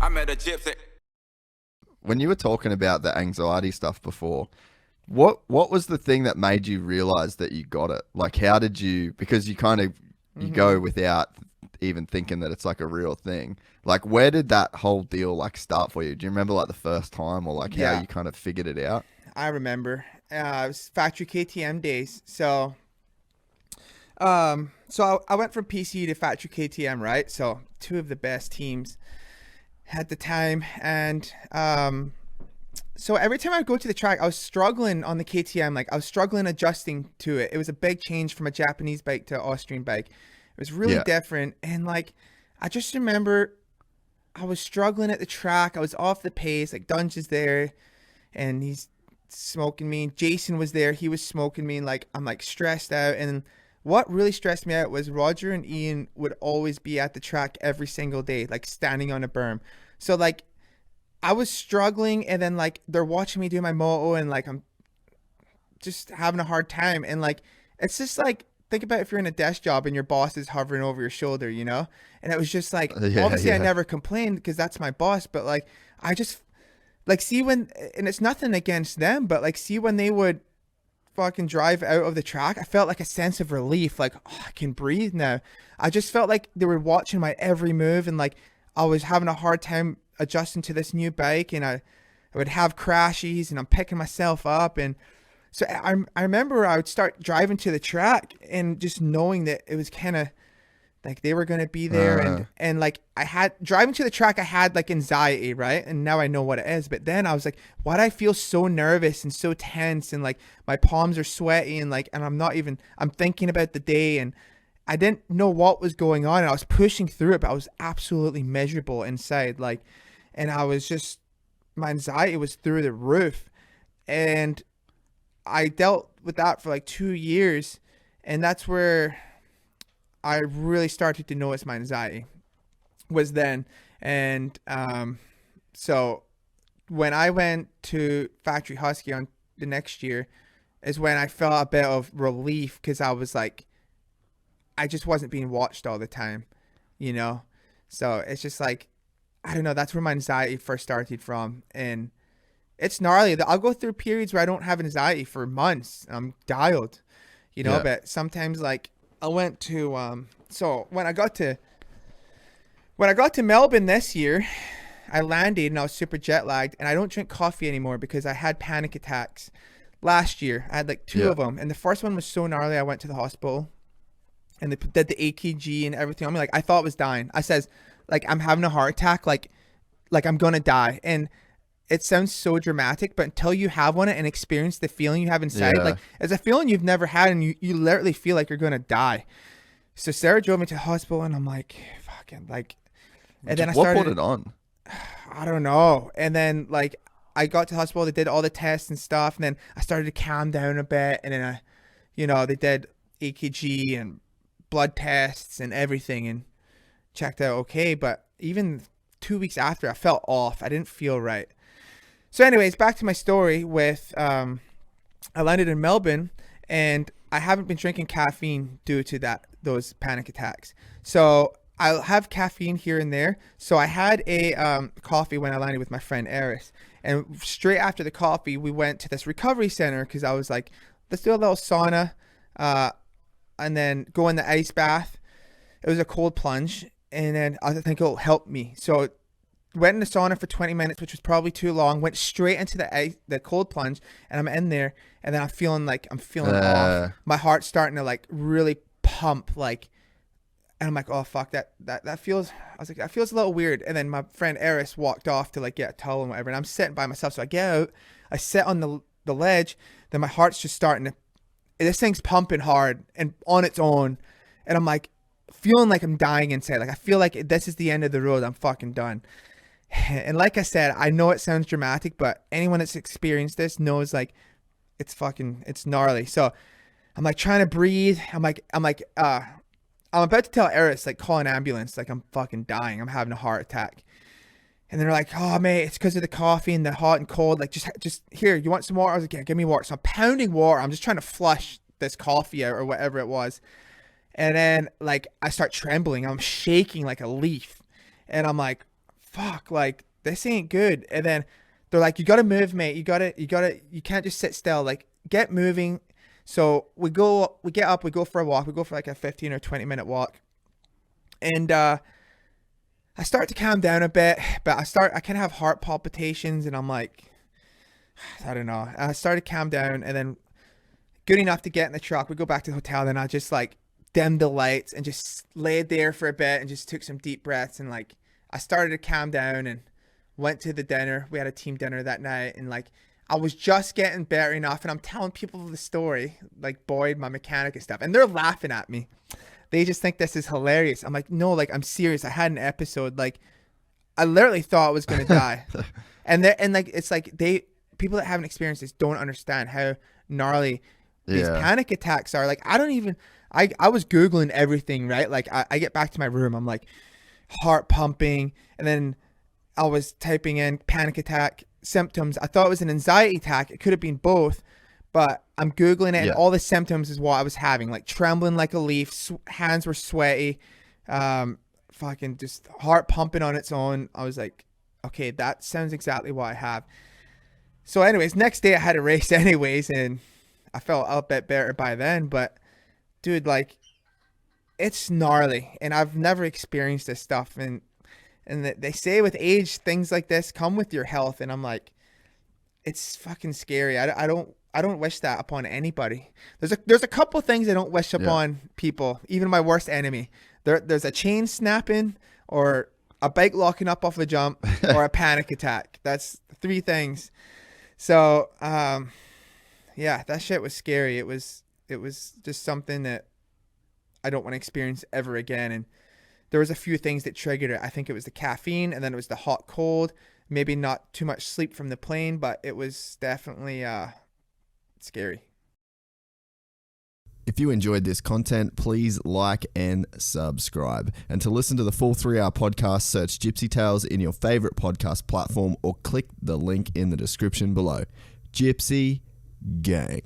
I met a gypsy. When you were talking about the anxiety stuff before, what was the thing that made you realize that you got it? Like, how did you? Because you kind of you go without even thinking that it's like a real thing. Like, where did that whole deal like start for you? Do you remember like the first time, or like how Yeah. you kind of figured it out? I remember. It was factory KTM days. So I went from PC to factory KTM, right? So two of the best teams at the time, and so every time I would go to the track, I was struggling on the KTM. Like, I was struggling adjusting to it. It was a big change from a Japanese bike to an Austrian bike. It was really Yeah. different, and like, I just remember I was struggling at the track. I was off the pace. Like, Dunge is there, and he's smoking me. Jason was there. He was smoking me, and like, I'm like stressed out. And what really stressed me out was Roger and Ian would always be at the track every single day, like standing on a berm. So like, I was struggling, and then like they're watching me do my moto, and like I'm just having a hard time. And like, it's just like, think about if you're in a desk job and your boss is hovering over your shoulder, you know? And it was just like, Yeah, obviously I yeah. never complained because that's my boss, but like, I just like, see when, and it's nothing against them, but like, see when they would fucking drive out of the track, I felt like a sense of relief. Like, oh, I can breathe now. I just felt like they were watching my every move, and like, I was having a hard time adjusting to this new bike, and I would have crashes, and I'm picking myself up. And so I remember I would start driving to the track and just knowing that it was kind of like they were going to be there. And like, I had driving to the track, I had like anxiety, right? And now I know what it is. But then I was like, why do I feel so nervous and so tense, and like my palms are sweaty, and like, and I'm thinking about the day, and I didn't know what was going on, and I was pushing through it, but I was absolutely miserable inside. Like, and I was just, my anxiety was through the roof. And I dealt with that for like 2 years, and that's where I really started to notice my anxiety was then. And so when I went to Factory Husky on the next year is when I felt a bit of relief, because I was like, I just wasn't being watched all the time, you know? So it's just like, I don't know, that's where my anxiety first started from. And it's gnarly. I'll go through periods where I don't have anxiety for months. I'm dialed, you know, Yeah. but sometimes like I went to, so when I got to Melbourne this year, I landed and I was super jet lagged, and I don't drink coffee anymore because I had panic attacks last year. I had like two Yeah. of them, and the first one was so gnarly. I went to the hospital, and they did the AKG and everything on me. Like, I thought I was dying. I says, like, I'm having a heart attack, like I'm gonna die. And it sounds so dramatic, but until you have one and experience the feeling you have inside, Yeah. like, it's a feeling you've never had, and you literally feel like you're gonna die. So Sarah drove me to the hospital, and I'm like, fucking, like, and then I What started, put it on? I don't know. And then like, I got to the hospital, they did all the tests and stuff, and then I started to calm down a bit, and then they did AKG and blood tests and everything, and checked out okay. But even 2 weeks after, I felt off. I didn't feel right. So anyways, back to my story with I landed in Melbourne, and I haven't been drinking caffeine due to those panic attacks. So I'll have caffeine here and there. So I had a coffee when I landed with my friend Eris, and straight after the coffee, we went to this recovery center, because I was like, let's do a little sauna, and then go in the ice bath. It was a cold plunge, and then I think it'll help me. So went in the sauna for 20 minutes, which was probably too long. Went straight into the cold plunge, and I'm in there, and then I'm feeling off. My heart's starting to like really pump, like, and I'm like, oh fuck, that feels. I was like, that feels a little weird. And then my friend Eris walked off to like get a towel and whatever, and I'm sitting by myself. So I get out, I sit on the ledge. Then my heart's just starting to. This thing's pumping hard and on its own, and I'm like feeling like I'm dying inside. Like, I feel like this is the end of the road. I'm fucking done. And like I said, I know it sounds dramatic, but anyone that's experienced this knows like it's gnarly. So I'm like trying to breathe. I'm about to tell Eris, like, call an ambulance. Like, I'm fucking dying. I'm having a heart attack. And they're like, oh mate, it's because of the coffee and the hot and cold. Like, just here, you want some water? I was like, yeah, give me water. So I'm pounding water. I'm just trying to flush this coffee out or whatever it was. And then like I start trembling. I'm shaking like a leaf. And I'm like, fuck, like this ain't good. And then they're like, you got to move, mate. You can't just sit still. Like, get moving. So we get up, we go for a walk. We go for like a 15 or 20-minute walk. And I start to calm down a bit, but I kind of have heart palpitations, and I'm like, I don't know. I started to calm down, and then good enough to get in the truck. We go back to the hotel, and I just like dimmed the lights and just laid there for a bit and just took some deep breaths. And like, I started to calm down and went to the dinner. We had a team dinner that night, and like, I was just getting better enough, and I'm telling people the story, like Boyd, my mechanic and stuff, and they're laughing at me. They just think this is hilarious. I'm like, no, like, I'm serious. I had an episode, like, I literally thought I was gonna die. And like, it's like people that haven't experienced this don't understand how gnarly these panic attacks are. Like, I was Googling everything, right? Like, I get back to my room, I'm like, heart pumping, and then I was typing in panic attack symptoms. I thought it was an anxiety attack. It could have been both, but I'm Googling it, and all the symptoms is what I was having, like trembling like a leaf, hands were sweaty, fucking just heart pumping on its own. I was like, okay, that sounds exactly what I have. So anyways, next day I had a race anyways, and I felt a bit better by then, but dude, like, it's gnarly, and I've never experienced this stuff, and they say with age, things like this come with your health, and I'm like, it's fucking scary. I don't wish that upon anybody. There's a couple things I don't wish upon people, even my worst enemy. There's a chain snapping, or a bike locking up off a jump, or a panic attack. That's 3 things. So, yeah, that shit was scary. It was just something that I don't want to experience ever again. And there was a few things that triggered it. I think it was the caffeine, and then it was the hot cold, maybe not too much sleep from the plane, but it was definitely scary. If you enjoyed this content, please like and subscribe. And to listen to the full 3-hour podcast, search Gypsy Tales in your favorite podcast platform, or click the link in the description below. Gypsy Gang.